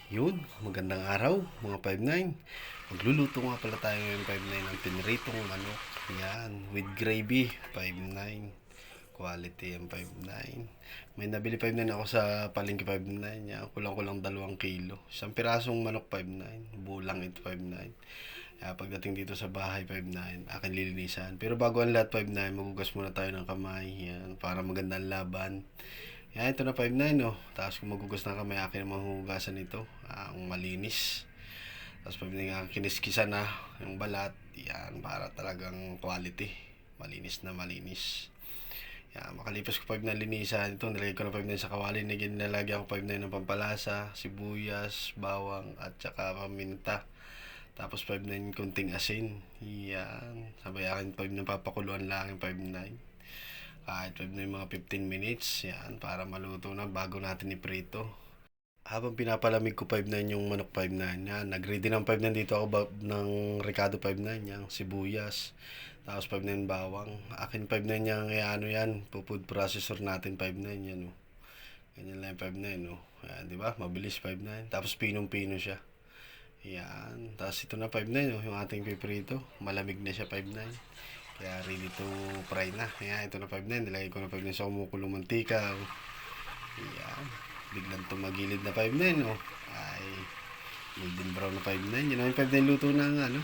Yun, magandang araw mga 5-9. Magluluto nga pala tayo ngayon 5-9 ng piniritong manok. Yan, with gravy 5-9. Quality yung 5-9. May nabili 5-9 ako sa palengke 5-9. Yan, kulang-kulang 2 kilo. Isang pirasong manok 5-9. Bulang ito 5-9. Kaya pagdating dito sa bahay 5-9, akin lilinisan. Pero bago ang lahat 5-9, magugas muna tayo ng kamay. Yan, para magandang laban. Yan, ito na 5-9, no. Tapos kung magugas na kami, akin ang mahugasan ito. Ang malinis. Tapos 5-9 ang kiniskisan na yung balat. Yan, para talagang quality. Malinis na malinis. Yan, makalipas ko 5-9 linisan. Ito, nilagay ko na 5-9 sa kawali. Nilagyan ko 5-9 ng pampalasa, sibuyas, bawang, at saka paminta. Tapos 5-9 kunting asin. Yan. Sabay akin 5-9 papakuluan lang yung 5-9. Kahit 5 na yung mga 15 minutes, yan, para maluto na bago natin iprito. Habang pinapalamig ko 5-9 yung manok 5-9, yan, nag-ready ng 5-9 dito ako ng Ricardo 5-9, yan, sibuyas, tapos 5-9 bawang. Akin 5-9 yung ano yan, food processor natin 5-9, yan, oh. Ganyan lang yung 5-9, oh. Yan, di ba? Mabilis 5-9, tapos pinong-pino siya. Yan, tapos ito na 5-9, oh, yung ating piprito, malamig na siya 5-9. Kaya ready to fry na. Ayan, ito na 5-9. Nilagay ko na 5-9 sa kumukulong mantika. Ayan. Biglang tumagilid na 5-9. Oh. Ay, golden brown na 5-9. Yun ang 5-9 luto na nga. No?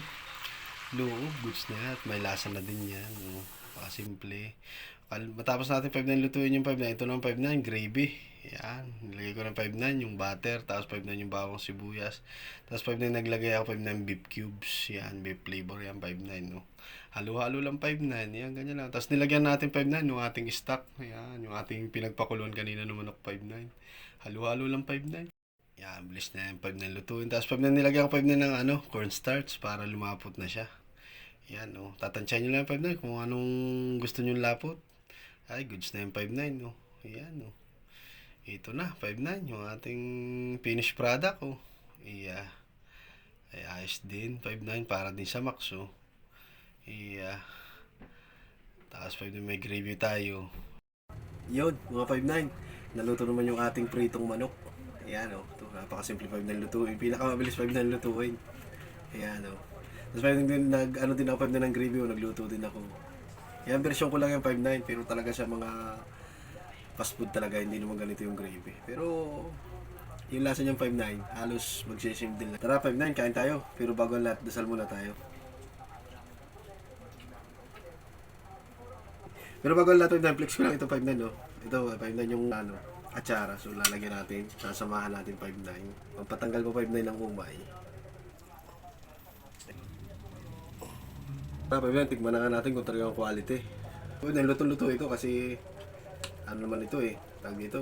Loob, goods na. At may lasa na din yan. Oh. Simple. Matapos natin 5-9 lutuin yung 5-9. Ito na ang 5-9. Gravy. Ayan. Nilagay ko ng 5-9 yung butter. Tapos 5-9 yung bawang sibuyas. Tapos 5-9 naglagay ako 5-9 beef cubes. Yan. Beef flavor. Yan 5-9. No? Halo-halo lang 5-9. Yan. Ganyan lang. Tapos nilagyan natin 5-9 yung ating stock. Yan. Yung ating pinagpakuluan kanina ng manok 5-9. Halo-halo lang 5-9. Yan. Bilis na yung 5-9 lutuin. Tapos 5-9 nilagyan ko 5-9 ng cornstarch para lumapot na siya. Yan. Oh. Tatansyahin nyo lang yung 5-9 kung anong gusto nyo lapot. Ay, goods na yung 5-9. Oh. Yan. Oh. Ito na, 5-9, yung ating finished product, oh. Iya. Ay, ayos din, 5-9, para din sa Max, oh. Iya. Tapos 5-9, may gravy tayo. Yun, mga 5-9, naluto naman yung ating pritong manok. Ayan, oh. Ito, napakasimple 5-9 lutuin. Pinakamabilis 5-9 lutuin. Ayan, oh. Tapos 5-9 din, ano din ako 5-9 ng gravy, oh. Nagluto din ako. Yan, version ko lang yung 5-9, pero talaga siya mga fast food talaga, hindi naman ganito yung gravy. Pero yung lasa niyang 5-9, halos magsisim din lang. Tara 5-9, kain tayo. Pero bago ang lahat, dasal muna tayo. Pero bago ang lahat, flex ko lang ito 5-9, no? Ito, 5-9 yung ano, atsara. So lalagyan natin, sasamahan natin 5-9. Pampatanggal po 5-9 ng umay. Tara 5-9, tigman na nga natin kung talagang quality. Luto-luto ito kasi ano naman ito eh, tawag dito.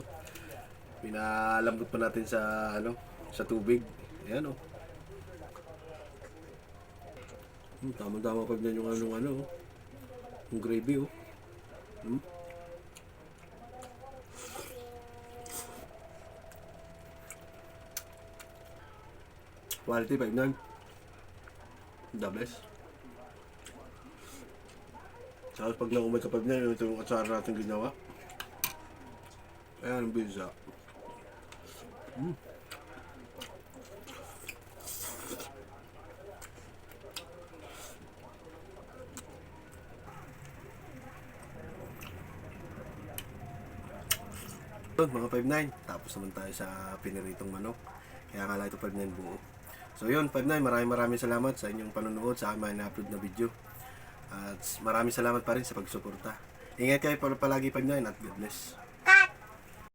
Pinalambot pa natin sa ano, sa tubig. Ayan oh. Tama-tama pag yan yung ano, yung gravy oh. Quality 5-9. The best. Tapos pag naumay ka 5-9, ito yung atsara natin ginawa. Ayan ang pizza. Mga 5-9. Tapos naman tayo sa piniritong manok. Kaya kala ito 5-9 buo. So yun, 5-9. Maraming salamat sa inyong panonood sa aking na-upload na video. At maraming salamat pa rin sa pagsuporta. Ingat kayo palagi 5-9 at God bless.